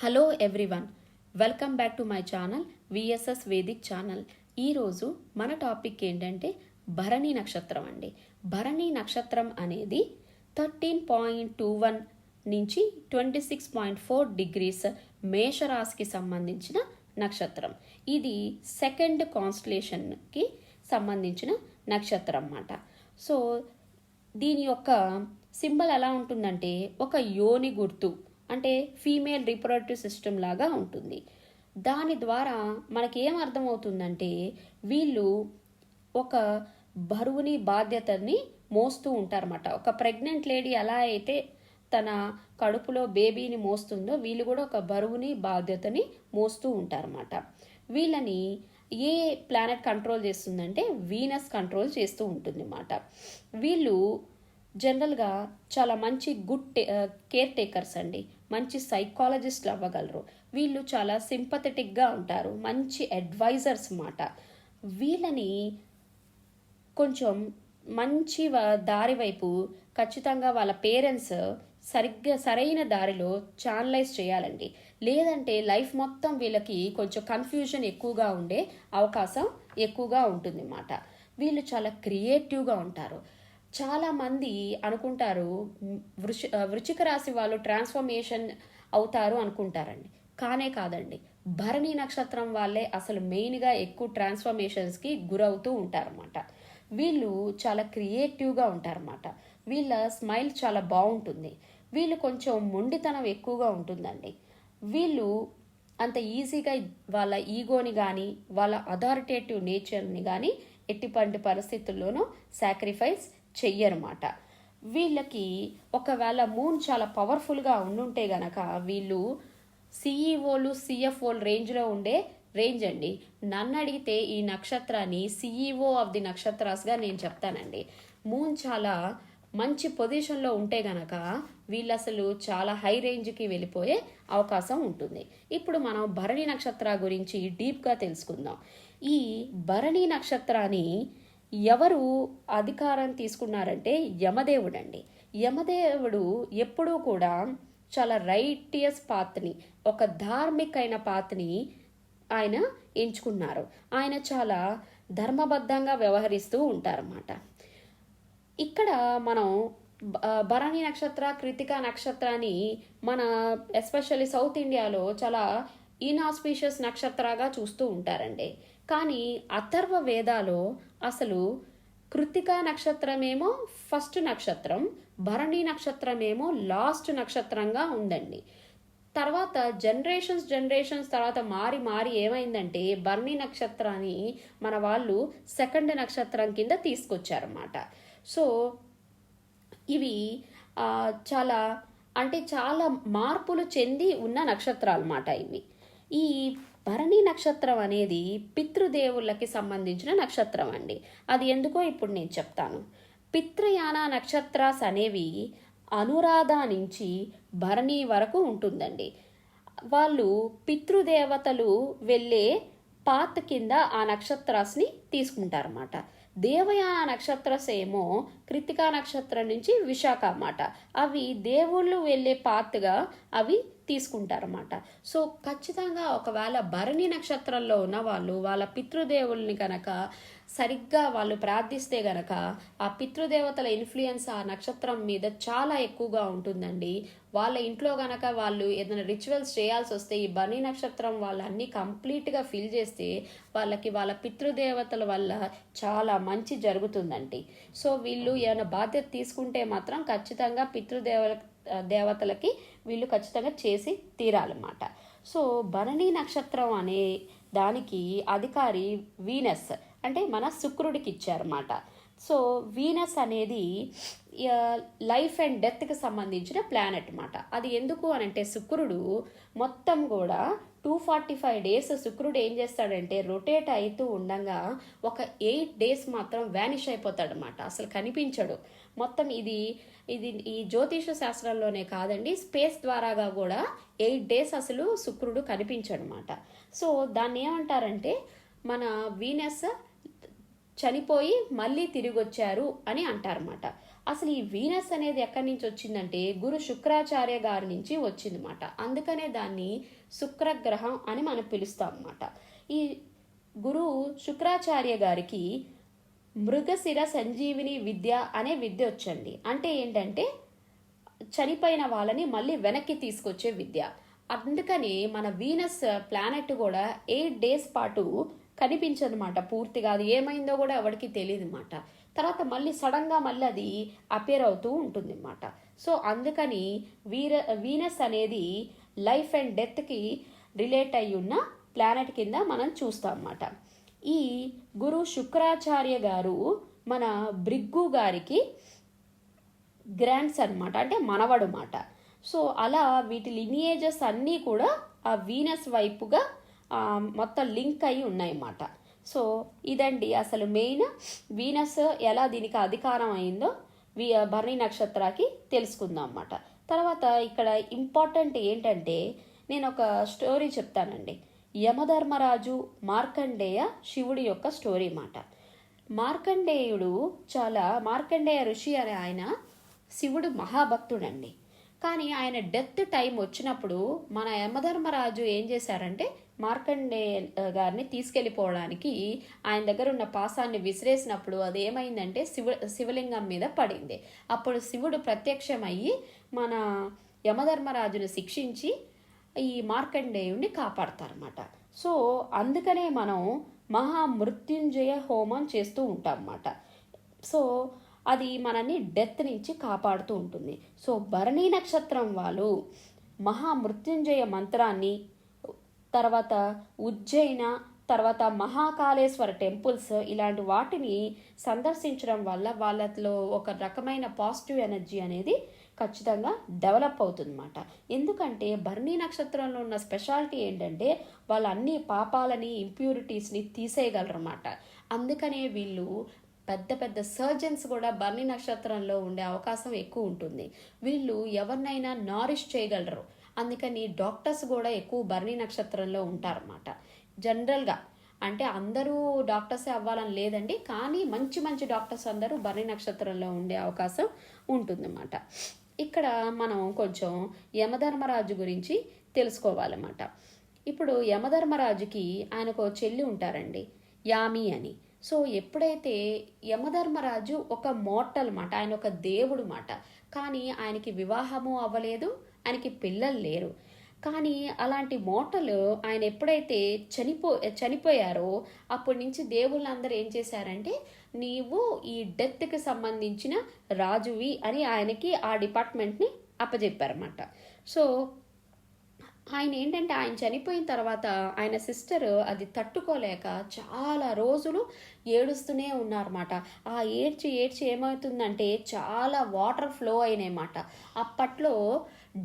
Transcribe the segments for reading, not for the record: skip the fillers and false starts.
Hello everyone, welcome back to my channel VSS Vedic channel. ఈరోజు మన topic ఏంటంటే భరణి నక్షత్రం అండి. భరణి నక్షత్రం అనేది 13.21 నుంచి 26.4 డిగ్రీస్ మేషరాశికి సంబంధించిన నక్షత్రం. ఇది సెకండ్ కాన్స్టలేషన్కి సంబంధించిన నక్షత్రం అన్నమాట. సో దీని యొక్క సింబల్ ఎలా ఉంటుందంటే ఒక యోని గుర్తు, అంటే ఫీమేల్ రీప్రొడక్టివ్ సిస్టమ్ లాగా ఉంటుంది. దాని ద్వారా మనకి ఏం అర్థమవుతుందంటే వీళ్ళు ఒక బరువుని బాధ్యతని మోస్తూ ఉంటారన్నమాట. ఒక ప్రెగ్నెంట్ లేడీ ఎలా అయితే తన కడుపులో బేబీని మోస్తుందో వీళ్ళు కూడా ఒక బరువుని బాధ్యతని మోస్తూ ఉంటారన్నమాట. వీళ్ళని ఏ ప్లానెట్ కంట్రోల్ చేస్తుందంటే వీనస్ కంట్రోల్ చేస్తూ ఉంటుంది అన్నమాట. వీళ్ళు జనరల్గా చాలా మంచి కేర్ టేకర్స్ అండి, మంచి సైకాలజిస్ట్లు అవ్వగలరు. వీళ్ళు చాలా సింపథెటిక్గా ఉంటారు, మంచి అడ్వైజర్స్ అన్నమాట. వీళ్ళని కొంచెం మంచి దారి వైపు ఖచ్చితంగా వాళ్ళ పేరెంట్స్ సరైన దారిలో ఛానలైజ్ చేయాలండి. లేదంటే లైఫ్ మొత్తం వీళ్ళకి కొంచెం కన్ఫ్యూజన్ ఎక్కువగా ఉండే అవకాశం ఎక్కువగా ఉంటుంది అన్నమాట. వీళ్ళు చాలా క్రియేటివ్గా ఉంటారు. చాలామంది అనుకుంటారు వృశ్చిక రాశి వాళ్ళు ట్రాన్స్ఫర్మేషన్ అవుతారు అనుకుంటారండి, కానే కాదండి. భరణి నక్షత్రం వాళ్ళే అసలు మెయిన్గా ఎక్కువ ట్రాన్స్ఫర్మేషన్స్కి గురవుతూ ఉంటారన్నమాట. వీళ్ళు చాలా క్రియేటివ్గా ఉంటారన్నమాట. వీళ్ళ స్మైల్ చాలా బాగుంటుంది. వీళ్ళు కొంచెం మొండితనం ఎక్కువగా ఉంటుందండి. వీళ్ళు అంత ఈజీగా వాళ్ళ ఈగోని కానీ వాళ్ళ అథారిటేటివ్ నేచర్ని కానీ ఎట్టిపంటి పరిస్థితుల్లోనూ సాక్రిఫైస్ చెయ్యరన్నమాట. వీళ్ళకి ఒకవేళ మూన్ చాలా పవర్ఫుల్గా ఉండుంటే గనక వీళ్ళు సిఈఓలు సిఎఫ్ఓలు రేంజ్లో ఉండే రేంజ్ అండి. నన్ను అడిగితే ఈ నక్షత్రాన్ని సిఈఓ ఆఫ్ ది నక్షత్రాస్గా నేను చెప్తానండి. మూన్ చాలా మంచి పొజిషన్లో ఉంటే గనక వీళ్ళు అసలు చాలా హై రేంజ్కి వెళ్ళిపోయే అవకాశం ఉంటుంది. ఇప్పుడు మనం భరణి నక్షత్ర గురించి డీప్గా తెలుసుకుందాం. ఈ భరణి నక్షత్రాన్ని ఎవరు అధికారం తీసుకున్నారంటే యమదేవుడు అండి. యమదేవుడు ఎప్పుడూ కూడా చాలా రైటియస్ పాత్ని, ఒక ధార్మికమైన పాత్ని ఆయన ఎంచుకున్నారు. ఆయన చాలా ధర్మబద్ధంగా వ్యవహరిస్తూ ఉంటారన్నమాట. ఇక్కడ మనం భరణి నక్షత్ర, కృతికా నక్షత్రాన్ని మన ఎస్పెషల్లీ సౌత్ ఇండియాలో చాలా ఇన్ఆస్పీషియస్ నక్షత్రగా చూస్తూ ఉంటారండి. కానీ అథర్వ వేదాలో అసలు కృతికా నక్షత్రమేమో ఫస్ట్ నక్షత్రం, భరణి నక్షత్రమేమో లాస్ట్ నక్షత్రంగా ఉందండి. తర్వాత జనరేషన్స్ తర్వాత మారి ఏమైందంటే భరణి నక్షత్రాన్ని మన వాళ్ళు సెకండ్ నక్షత్రం కింద తీసుకొచ్చారన్నమాట. సో ఇవి చాలా మార్పులు చెంది ఉన్న నక్షత్రాలు అన్నమాట ఇవి. ఈ భరణి నక్షత్రం అనేది పితృదేవుళ్ళకి సంబంధించిన నక్షత్రం అండి. అది ఎందుకో ఇప్పుడు నేను చెప్తాను. పితృయాన నక్షత్రాస్ అనేవి అనురాధ నుంచి భరణి వరకు ఉంటుందండి. వాళ్ళు పితృదేవతలు వెళ్ళే పాత్ కింద ఆ నక్షత్రాస్ని తీసుకుంటారన్నమాట. దేవయాన నక్షత్రస్ ఏమో కృతికా నక్షత్రం నుంచి విశాఖ అన్నమాట. అవి దేవుళ్ళు వెళ్ళే పాత్గా అవి తీసుకుంటారన్నమాట. సో ఖచ్చితంగా ఒకవేళ భరణి నక్షత్రంలో ఉన్న వాళ్ళు వాళ్ళ పితృదేవుల్ని కనుక సరిగ్గా వాళ్ళు ప్రార్థిస్తే గనక ఆ పితృదేవతల ఇన్ఫ్లుయెన్స్ ఆ నక్షత్రం మీద చాలా ఎక్కువగా ఉంటుందండి. వాళ్ళ ఇంట్లో గనక వాళ్ళు ఏదైనా రిచువల్స్ చేయాల్సి వస్తే ఈ భరణి నక్షత్రం వాళ్ళన్నీ కంప్లీట్గా ఫిల్ చేస్తే వాళ్ళకి వాళ్ళ పితృదేవతల వల్ల చాలా మంచి జరుగుతుందండి. సో వీళ్ళు ఏమైనా బాధ్యత తీసుకుంటే మాత్రం ఖచ్చితంగా దేవతలకి వీళ్ళు ఖచ్చితంగా చేసి తీరాలన్నమాట. సో భరణి నక్షత్రం అనే దానికి అధికారి వీనస్, అంటే మన శుక్రుడికి ఇచ్చారన్నమాట. సో వీనస్ అనేది లైఫ్ అండ్ డెత్కి సంబంధించిన ప్లానెట్ అన్నమాట. అది ఎందుకు అనంటే శుక్రుడు మొత్తం కూడా 245 డేస్ శుక్రుడు ఏం చేస్తాడంటే రొటేట్ అవుతూ ఉండగా ఒక 8 డేస్ మాత్రం వ్యానిష్ అయిపోతాడనమాట, అసలు కనిపించడు. మొత్తం ఇది ఈ జ్యోతిష శాస్త్రంలోనే కాదండి, స్పేస్ ద్వారాగా కూడా 8 డేస్ అసలు శుక్రుడు కనిపించడనమాట. సో దాన్ని ఏమంటారంటే మన వీనస్ చనిపోయి మళ్ళీ తిరిగి వచ్చారు అని అంటారన్నమాట. అసలు ఈ వీనస్ అనేది ఎక్కడి నుంచి వచ్చిందంటే గురు శుక్రాచార్య గారి నుంచి వచ్చిందన్నమాట. అందుకనే దాన్ని శుక్రగ్రహం అని మనం పిలుస్తాం అన్నమాట. ఈ గురు శుక్రాచార్య గారికి మృగశిర సంజీవిని విద్య అనే విద్య వచ్చండి. అంటే ఏంటంటే చనిపోయిన వాళ్ళని మళ్ళీ వెనక్కి తీసుకొచ్చే విద్య. అందుకని మన వీనస్ ప్లానెట్ కూడా 8 days పాటు కనిపించదన్నమాట పూర్తిగా. అది ఏమైందో కూడా ఎవరికి తెలియదు అన్నమాట. తర్వాత మళ్ళీ సడన్గా మళ్ళీ అది అపేర్ అవుతూ ఉంటుంది అన్నమాట. సో అందుకని వీనస్ అనేది లైఫ్ అండ్ డెత్కి రిలేట్ అయి ఉన్న ప్లానెట్ కింద మనం చూస్తాం అన్నమాట. ఈ గురు శుక్రాచార్య గారు మన భృగు గారికి గ్రాండ్స్ అనమాట, అంటే మనవడు మాట. సో అలా వీటి లినియేజెస్ అన్నీ కూడా ఆ వీనస్ వైపుగా మొత్తం లింక్ అయి ఉన్నాయన్నమాట. సో ఇదండి అసలు మెయిన్ వీనస్ ఎలా దీనికి అధికారం అయిందో భరణి నక్షత్రానికి తెలుసుకుందాం అన్నమాట. తర్వాత ఇక్కడ ఇంపార్టెంట్ ఏంటంటే నేను ఒక స్టోరీ చెప్తానండి. యమధర్మరాజు మార్కండేయ శివుడి యొక్క స్టోరీ మాట. మార్కండేయ ఋషి అనే ఆయన శివుడు మహాభక్తుడండి. కానీ ఆయన డెత్ టైం వచ్చినప్పుడు మన యమధర్మరాజు ఏం చేశారంటే మార్కండేయ గారిని తీసుకెళ్ళిపోవడానికి ఆయన దగ్గర ఉన్న పాసాన్ని విసిరేసినప్పుడు అది ఏమైందంటే శివలింగం మీద పడింది. అప్పుడు శివుడు ప్రత్యక్షమయ్యి మన యమధర్మరాజును శిక్షించి ఈ మార్కండేయుడిని కాపాడతారన్నమాట. సో అందుకనే మనం మహామృత్యుంజయ హోమం చేస్తూ ఉంటాం అన్నమాట. సో అది మనని డెత్ నుంచి కాపాడుతూ ఉంటుంది. సో భరణి నక్షత్రం వాళ్ళు మహామృత్యుంజయ మంత్రాన్ని, తర్వాత ఉజ్జయిన, తర్వాత మహాకాళేశ్వర టెంపుల్స్ ఇలాంటి వాటిని సందర్శించడం వల్ల వాళ్ళలో ఒక రకమైన పాజిటివ్ ఎనర్జీ అనేది ఖచ్చితంగా డెవలప్ అవుతుందన్నమాట. ఎందుకంటే భరణి నక్షత్రంలో ఉన్న స్పెషాలిటీ ఏంటంటే వాళ్ళు అన్ని పాపాలని, ఇంప్యూరిటీస్ని తీసేయగలరన్నమాట. అందుకనే వీళ్ళు పెద్ద పెద్ద సర్జన్స్ కూడా భరణి నక్షత్రంలో ఉండే అవకాశం ఎక్కువ ఉంటుంది. వీళ్ళు ఎవరినైనా నారిష్ చేయగలరు. అందుకని డాక్టర్స్ కూడా ఎక్కువ భరణి నక్షత్రంలో ఉంటారన్నమాట. జనరల్గా అంటే అందరూ డాక్టర్సే అవ్వాలని లేదండి, కానీ మంచి మంచి డాక్టర్స్ అందరూ భరణి నక్షత్రంలో ఉండే అవకాశం ఉంటుందన్నమాట. ఇక్కడ మనం కొంచెం యమధర్మరాజు గురించి తెలుసుకోవాలన్నమాట. ఇప్పుడు యమధర్మరాజుకి ఆయనకు చెల్లి ఉంటారండి, యామి అని. సో ఎప్పుడైతే యమధర్మరాజు ఒక మోర్టల్ మాట, ఆయన ఒక దేవుడు మాట, కానీ ఆయనకి వివాహము అవ్వలేదు, ఆయనకి పిల్లలు లేరు. కానీ అలాంటి మోటలు ఆయన ఎప్పుడైతే చనిపోయారో అప్పటి నుంచి దేవుళ్ళందరూ ఏం చేశారంటే నీవు ఈ డెత్కి సంబంధించిన రాజువి అని ఆయనకి ఆ డిపార్ట్మెంట్ని అప్పచెప్పారన్నమాట. సో ఆయన ఏంటంటే ఆయన చనిపోయిన తర్వాత ఆయన సిస్టర్ అది తట్టుకోలేక చాలా రోజులు ఏడుస్తూనే ఉన్నారన్నమాట. ఆ ఏడ్చి ఏమవుతుందంటే చాలా వాటర్ ఫ్లో అయినాయన్నమాట. అప్పట్లో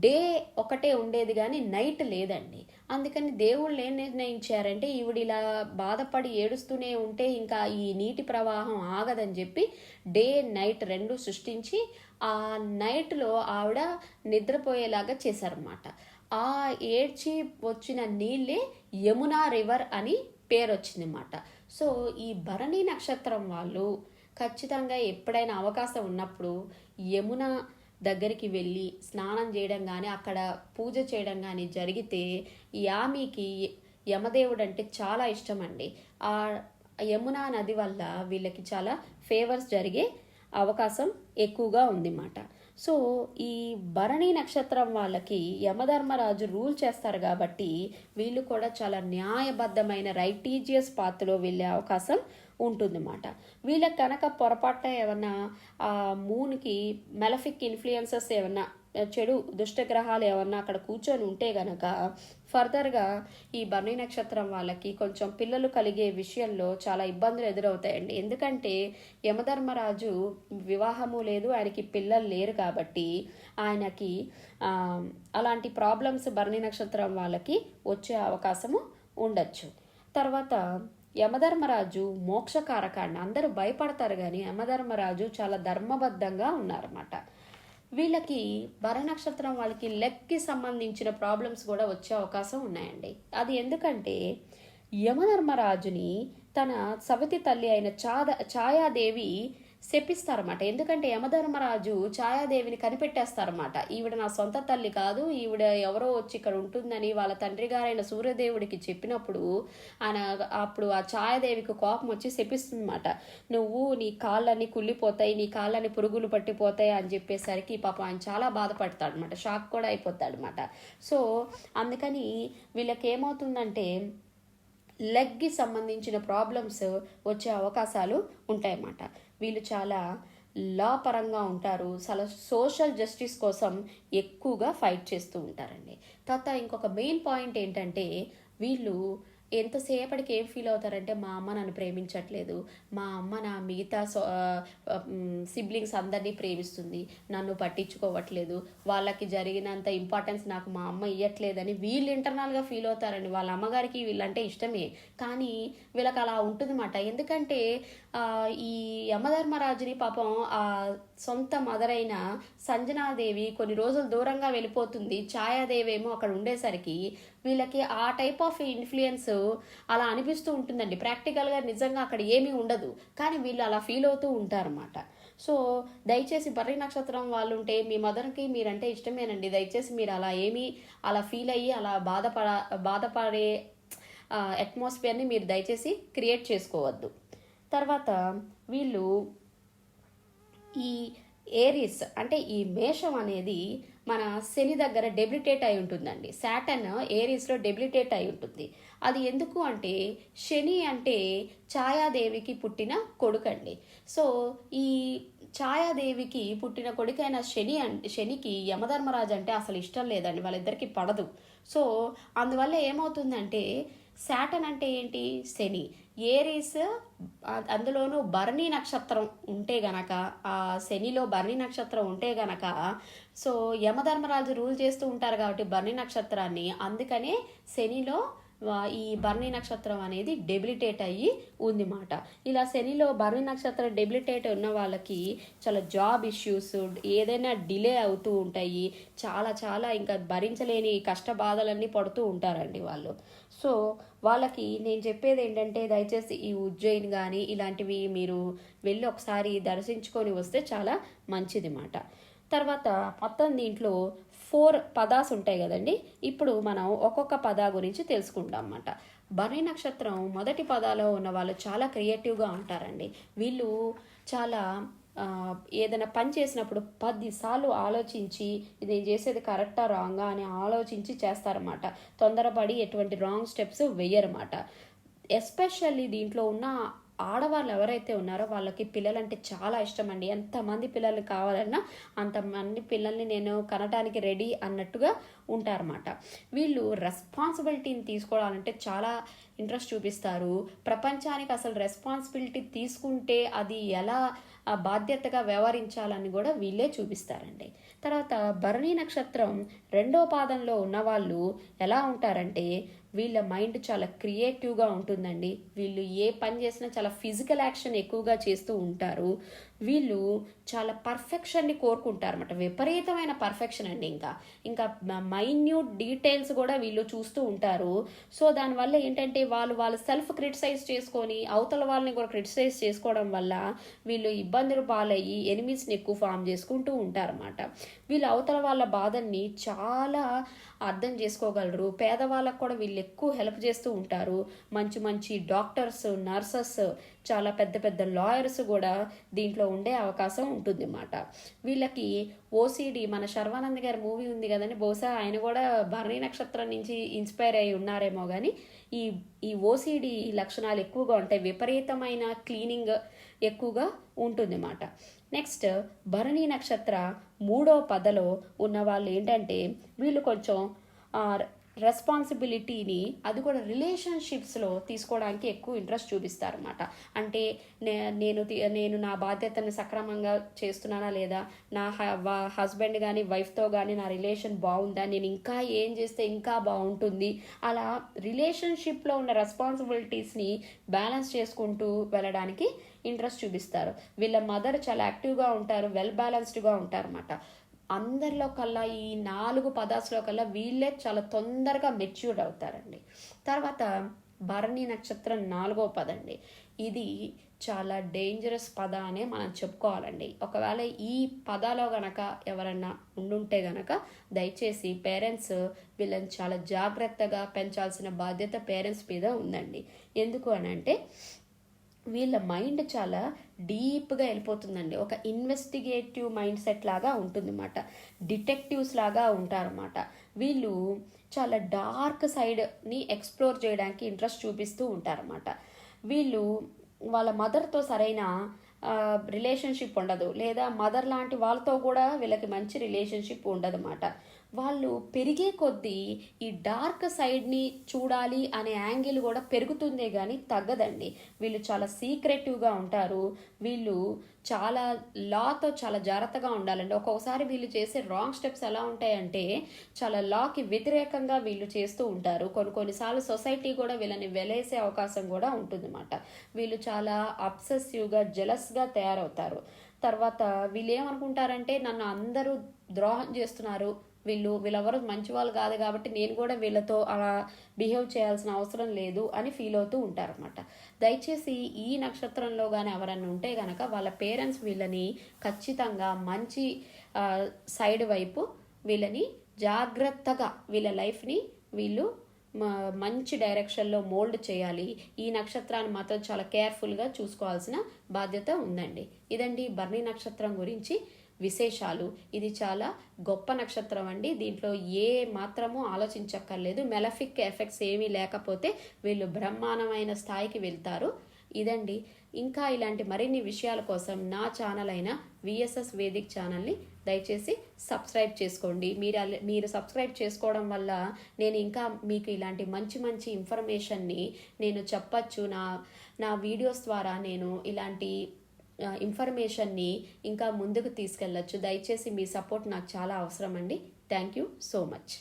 డే ఒకటే ఉండేది కానీ నైట్ లేదండి. అందుకని దేవుళ్ళు ఏం నిర్ణయించారంటే ఈవిడ ఇలా బాధపడి ఏడుస్తూనే ఉంటే ఇంకా ఈ నీటి ప్రవాహం ఆగదని చెప్పి డే నైట్ రెండు సృష్టించి ఆ నైట్లో ఆవిడ నిద్రపోయేలాగా చేశారన్నమాట. ఆ ఏడ్చి వచ్చిన నీళ్ళే యమునా రివర్ అని పేరు వచ్చిందన్నమాట. సో ఈ భరణి నక్షత్రం వాళ్ళు ఖచ్చితంగా ఎప్పుడైనా అవకాశం ఉన్నప్పుడు యమున దగ్గరికి వెళ్ళి స్నానం చేయడం కానీ అక్కడ పూజ చేయడం కానీ జరిగితే యామికి యమదేవుడు అంటే చాలా ఇష్టం అండి. ఆ యమునా నది వల్ల వీళ్ళకి చాలా ఫేవర్స్ జరిగే అవకాశం ఎక్కువగా ఉందన్నమాట. సో ఈ భరణి నక్షత్రం వాళ్ళకి యమధర్మరాజు రూల్ చేస్తారు కాబట్టి వీళ్ళు కూడా చాలా న్యాయబద్ధమైన రైటీజియస్ పాత్రలో వెళ్ళే అవకాశం ఉంటుందన్నమాట. వీళ్ళకి కనుక పొరపాటున ఏమన్నా మూన్కి మెలఫిక్ ఇన్ఫ్లుయెన్సెస్ ఏమన్నా చెడు దుష్టగ్రహాలు ఏమన్నా అక్కడ కూర్చొని ఉంటే గనక ఫర్దర్గా ఈ భరణి నక్షత్రం వాళ్ళకి కొంచెం పిల్లలు కలిగే విషయంలో చాలా ఇబ్బందులు ఎదురవుతాయండి. ఎందుకంటే యమధర్మరాజు వివాహము లేదు, ఆయనకి పిల్లలు లేరు కాబట్టి ఆయనకి అలాంటి ప్రాబ్లమ్స్ భరణి నక్షత్రం వాళ్ళకి వచ్చే అవకాశము ఉండొచ్చు. తర్వాత యమధర్మరాజు మోక్షకారకాన్ని అందరూ భయపడతారు కానీ యమధర్మరాజు చాలా ధర్మబద్ధంగా ఉన్నారన్నమాట. వీళ్ళకి భరణి నక్షత్రం వాళ్ళకి లెగ్కి సంబంధించిన ప్రాబ్లమ్స్ కూడా వచ్చే అవకాశం ఉన్నాయండి. అది ఎందుకంటే యమధర్మరాజుని తన సవతి తల్లి అయిన ఛాయాదేవి శపిస్తారన్నమాట. ఎందుకంటే యమధర్మరాజు ఛాయాదేవిని కనిపెట్టేస్తారన్నమాట. ఈవిడ నా సొంత తల్లి కాదు, ఈవిడ ఎవరో వచ్చి ఇక్కడ ఉంటుందని వాళ్ళ తండ్రి గారైన సూర్యదేవుడికి చెప్పినప్పుడు ఆయన అప్పుడు ఆ ఛాయాదేవికి కోపం వచ్చి శపిస్తుందన్నమాట. నువ్వు నీ కాళ్ళని కుళ్ళిపోతాయి, నీ కాళ్ళని పురుగులు పట్టిపోతాయి అని చెప్పేసరికి పాపం ఆయన చాలా బాధపడతాడు అనమాట, షాక్ కూడా అయిపోతాడు అనమాట. సో అందుకని వీళ్ళకి ఏమవుతుందంటే లెగ్కి సంబంధించిన ప్రాబ్లమ్స్ వచ్చే అవకాశాలు ఉంటాయన్నమాట. వీళ్ళు చాలా లా పరంగా ఉంటారు, చాలా సోషల్ జస్టిస్ కోసం ఎక్కువగా ఫైట్ చేస్తూ ఉంటారండి. తర్వాత ఇంకొక మెయిన్ పాయింట్ ఏంటంటే వీళ్ళు ఎంతసేపటికి ఏం ఫీల్ అవుతారంటే మా అమ్మ నన్ను ప్రేమించట్లేదు, మా అమ్మ నా మిగతా సిబ్లింగ్స్ అందరినీ ప్రేమిస్తుంది, నన్ను పట్టించుకోవట్లేదు, వాళ్ళకి జరిగినంత ఇంపార్టెన్స్ నాకు మా అమ్మ ఇవ్వట్లేదని వీళ్ళు ఇంటర్నల్గా ఫీల్ అవుతారండి. వాళ్ళ అమ్మగారికి వీళ్ళంటే ఇష్టమే, కానీ వీళ్ళకి అలా ఉంటుందన్నమాట. ఎందుకంటే ఈ యమధర్మరాజుని పాపం ఆ సొంత మదర్ అయిన సంజనాదేవి కొన్ని రోజులు దూరంగా వెళ్ళిపోతుంది, ఛాయాదేవి ఏమో అక్కడ ఉండేసరికి వీళ్ళకి ఆ టైప్ ఆఫ్ ఇన్ఫ్లుయెన్స్ అలా అనిపిస్తూ ఉంటుందండి. ప్రాక్టికల్గా నిజంగా అక్కడ ఏమీ ఉండదు, కానీ వీళ్ళు అలా ఫీల్ అవుతూ ఉంటారన్నమాట. సో దయచేసి భరణి నక్షత్రం వాళ్ళు ఉంటే మీ మదర్కి మీరంటే ఇష్టమేనండి, దయచేసి మీరు అలా ఏమీ అలా ఫీల్ అయ్యి అలా బాధపడే అట్మాస్ఫియర్ని మీరు దయచేసి క్రియేట్ చేసుకోవద్దు. తర్వాత వీళ్ళు ఈ ఏరిస్ అంటే ఈ మేషం అనేది మన శని దగ్గర డెబిలిటేట్ అయి ఉంటుందండి. సాటర్న్ ఏరిస్లో డెబిలిటేట్ అయి ఉంటుంది. అది ఎందుకు అంటే శని అంటే ఛాయాదేవికి పుట్టిన కొడుకండి. సో ఈ ఛాయాదేవికి పుట్టిన కొడుకైన శనికి యమధర్మరాజు అంటే అసలు ఇష్టం లేదండి, వాళ్ళిద్దరికి పడదు. సో అందువల్ల ఏమవుతుందంటే సాటర్న్ అంటే ఏంటి, శని. ఏరీస్ అందులోనూ భరణి నక్షత్రం ఉంటే గనక, ఆ శనిలో భరణి నక్షత్రం ఉంటే గనక, సో యమధర్మరాజు రూల్ చేస్తూ ఉంటారు కాబట్టి భరణి నక్షత్రాన్ని, అందుకనే శనిలో ఈ భరణి నక్షత్రం అనేది డెబిలిటేట్ అయ్యి ఉంది మాట. ఇలా శనిలో భరణి నక్షత్రం డెబిలిటేట్ ఉన్న వాళ్ళకి చాలా జాబ్ ఇష్యూస్, ఏదైనా డిలే అవుతూ ఉంటాయి, చాలా చాలా ఇంకా భరించలేని కష్ట బాధలన్నీ పడుతూ ఉంటారండి వాళ్ళు. సో వాళ్ళకి నేను చెప్పేది ఏంటంటే దయచేసి ఈ ఉజ్జయిని కానీ ఇలాంటివి మీరు వెళ్ళి ఒకసారి దర్శించుకొని వస్తే చాలా మంచిది మాట. తర్వాత మొత్తం దీంట్లో 4 పదాస్ ఉంటాయి కదండి. ఇప్పుడు మనం ఒక్కొక్క పదా గురించి తెలుసుకుంటాం అన్నమాట. భరణి నక్షత్రం మొదటి పదాలో ఉన్న వాళ్ళు చాలా క్రియేటివ్గా ఉంటారండి. వీళ్ళు చాలా ఏదైనా పని చేసినప్పుడు 10 సార్లు ఆలోచించి ఇది చేసేది కరెక్టా రాంగా అని ఆలోచించి చేస్తారన్నమాట. తొందరపడి ఎటువంటి రాంగ్ స్టెప్స్ వేయరన్నమాట. ఎస్పెషల్లీ దీంట్లో ఉన్న ఆడవాళ్ళు ఎవరైతే ఉన్నారో వాళ్ళకి పిల్లలంటే చాలా ఇష్టం అండి. ఎంతమంది పిల్లలు కావాలన్నా అంతమంది పిల్లల్ని నేను కనటానికి రెడీ అన్నట్టుగా ఉంటారన్నమాట. వీళ్ళు రెస్పాన్సిబిలిటీని తీసుకోవాలంటే చాలా ఇంట్రెస్ట్ చూపిస్తారు. ప్రపంచానికి అసలు రెస్పాన్సిబిలిటీ తీసుకుంటే అది ఎలా బాధ్యతగా వ్యవహరించాలని కూడా వీళ్ళే చూపిస్తారండి. తర్వాత భరణి నక్షత్రం 2వ పాదంలో ఉన్నవాళ్ళు ఎలా ఉంటారంటే వీళ్ళ మైండ్ చాలా క్రియేటివ్గా ఉంటుందండి. వీళ్ళు ఏ పని చేసినా చాలా ఫిజికల్ యాక్షన్ ఎక్కువగా చేస్తూ ఉంటారు. వీళ్ళు చాలా పర్ఫెక్షన్ని కోరుకుంటారు అన్నమాట. విపరీతమైన పర్ఫెక్షన్ అండి. ఇంకా మైన్యూట్ డీటెయిల్స్ కూడా వీళ్ళు చూస్తూ ఉంటారు. సో దానివల్ల ఏంటంటే వాళ్ళు సెల్ఫ్ క్రిటిసైజ్ చేసుకొని అవతల వాళ్ళని కూడా క్రిటిసైజ్ చేసుకోవడం వల్ల వీళ్ళు ఇబ్బందులు పాలయ్యి ఎనిమీస్ని ఎక్కువ ఫామ్ చేసుకుంటూ ఉంటారన్నమాట. వీళ్ళు అవతల వాళ్ళ బాధల్ని చాలా అర్థం చేసుకోగలరు. పేదవాళ్ళకు కూడా వీళ్ళు ఎక్కువ హెల్ప్ చేస్తూ ఉంటారు. మంచి మంచి డాక్టర్స్, నర్సెస్, చాలా పెద్ద పెద్ద లాయర్స్ కూడా దీంట్లో ఉండే అవకాశం ఉంటుంది అన్నమాట. వీళ్ళకి ఓసిడి, మన శర్వానంద్ గారి మూవీ ఉంది కదండి, బహుశా ఆయన కూడా భరణి నక్షత్రం నుంచి ఇన్స్పైర్ అయి ఉన్నారేమో. కానీ ఈ ఓసిడి లక్షణాలు ఎక్కువగా ఉంటాయి. విపరీతమైన క్లీనింగ్ ఎక్కువగా ఉంటుంది అన్నమాట. నెక్స్ట్ భరణి నక్షత్ర 3వ పదలో ఉన్న వాళ్ళు ఏంటంటే వీళ్ళు కొంచెం రెస్పాన్సిబిలిటీని అది కూడా రిలేషన్షిప్స్లో తీసుకోవడానికి ఎక్కువ ఇంట్రెస్ట్ చూపిస్తారన్నమాట. అంటే నేను నా బాధ్యతను సక్రమంగా చేస్తున్నానా లేదా, నా హస్బెండ్ కానీ వైఫ్తో కానీ నా రిలేషన్ బాగుందా, నేను ఇంకా ఏం చేస్తే ఇంకా బాగుంటుంది, అలా రిలేషన్షిప్లో ఉన్న రెస్పాన్సిబిలిటీస్ని బ్యాలెన్స్ చేసుకుంటూ వెళ్ళడానికి ఇంట్రెస్ట్ చూపిస్తారు. వీళ్ళ మదర్ చాలా యాక్టివ్గా ఉంటారు, వెల్ బ్యాలెన్స్డ్గా ఉంటారు అన్నమాట. అందరిలో కల్లా ఈ 4 పదార్స్లో కల్లా వీళ్ళే చాలా తొందరగా మెచ్యూర్డ్ అవుతారండి. తర్వాత భరణి నక్షత్రం 4వ పదండి. ఇది చాలా డేంజరస్ పద అనే మనం చెప్పుకోవాలండి. ఒకవేళ ఈ పదాలో గనక ఎవరన్నా ఉండుంటే గనక దయచేసి పేరెంట్స్ వీళ్ళని చాలా జాగ్రత్తగా పెంచాల్సిన బాధ్యత పేరెంట్స్ మీద ఉందండి. ఎందుకు అని అంటే వీళ్ళ మైండ్ చాలా డీప్గా వెళ్ళిపోతుందండి. ఒక ఇన్వెస్టిగేటివ్ మైండ్ సెట్ లాగా ఉంటుందన్నమాట. డిటెక్టివ్స్ లాగా ఉంటారన్నమాట. వీళ్ళు చాలా డార్క్ సైడ్ని ఎక్స్ప్లోర్ చేయడానికి ఇంట్రెస్ట్ చూపిస్తూ ఉంటారన్నమాట. వీళ్ళు వాళ్ళ మదర్తో సరైన రిలేషన్షిప్ ఉండదు, లేదా మదర్ లాంటి వాళ్ళతో కూడా వీళ్ళకి మంచి రిలేషన్షిప్ ఉండదన్నమాట. వాళ్ళు పెరిగే కొద్దీ ఈ డార్క్ సైడ్ని చూడాలి అనే యాంగిల్ కూడా పెరుగుతుందే కానీ తగ్గదండి. వీళ్ళు చాలా సీక్రెటివ్గా ఉంటారు. వీళ్ళు చాలా లాతో చాలా జాగ్రత్తగా ఉండాలండి. ఒక్కొక్కసారి వీళ్ళు చేసే రాంగ్ స్టెప్స్ ఎలా ఉంటాయంటే చాలా లాకి వ్యతిరేకంగా వీళ్ళు చేస్తూ ఉంటారు. కొన్నిసార్లు సొసైటీ కూడా వీళ్ళని వెలేసే అవకాశం కూడా ఉంటుందన్నమాట. వీళ్ళు చాలా అబ్సెసివ్గా జెలస్గా తయారవుతారు. తర్వాత వీళ్ళు ఏమనుకుంటారంటే నన్ను అందరూ ద్రోహం చేస్తున్నారు, వీళ్ళెవరు మంచి వాళ్ళు కాదు కాబట్టి నేను కూడా వీళ్ళతో అలా బిహేవ్ చేయాల్సిన అవసరం లేదు అని ఫీల్ అవుతూ ఉంటారన్నమాట. దయచేసి ఈ నక్షత్రంలో కానీ ఎవరన్నా ఉంటే కనుక వాళ్ళ పేరెంట్స్ వీళ్ళని ఖచ్చితంగా మంచి సైడ్ వైపు వీళ్ళని జాగ్రత్తగా వీళ్ళ లైఫ్ని వీళ్ళు మంచి డైరెక్షన్లో మోల్డ్ చేయాలి. ఈ నక్షత్రాన్ని మాత్రం చాలా కేర్ఫుల్గా చూసుకోవాల్సిన బాధ్యత ఉందండి. ఇదండి భరణి నక్షత్రం గురించి విశేషాలు. ఇది చాలా గొప్ప నక్షత్రం అండి. దీంట్లో ఏ మాత్రము ఆలోచించక్కర్లేదు. మెలఫిక్ ఎఫెక్ట్స్ ఏమీ లేకపోతే వీళ్ళు బ్రహ్మాండమైన స్థాయికి వెళ్తారు. ఇదండి. ఇంకా ఇలాంటి మరిన్ని విషయాల కోసం నా ఛానల్ అయిన విఎస్ఎస్ వేదిక్ ఛానల్ని దయచేసి సబ్స్క్రైబ్ చేసుకోండి. మీరు సబ్స్క్రైబ్ చేసుకోవడం వల్ల నేను ఇంకా మీకు ఇలాంటి మంచి మంచి ఇన్ఫర్మేషన్ని నేను చెప్పచ్చు. నా వీడియోస్ ద్వారా నేను ఇలాంటి ఇన్ఫర్మేషన్ని ఇంకా ముందుకు తీసుకెళ్ళచ్చు. దయచేసి మీ సపోర్ట్ నాకు చాలా అవసరం అండి. Thank you so much.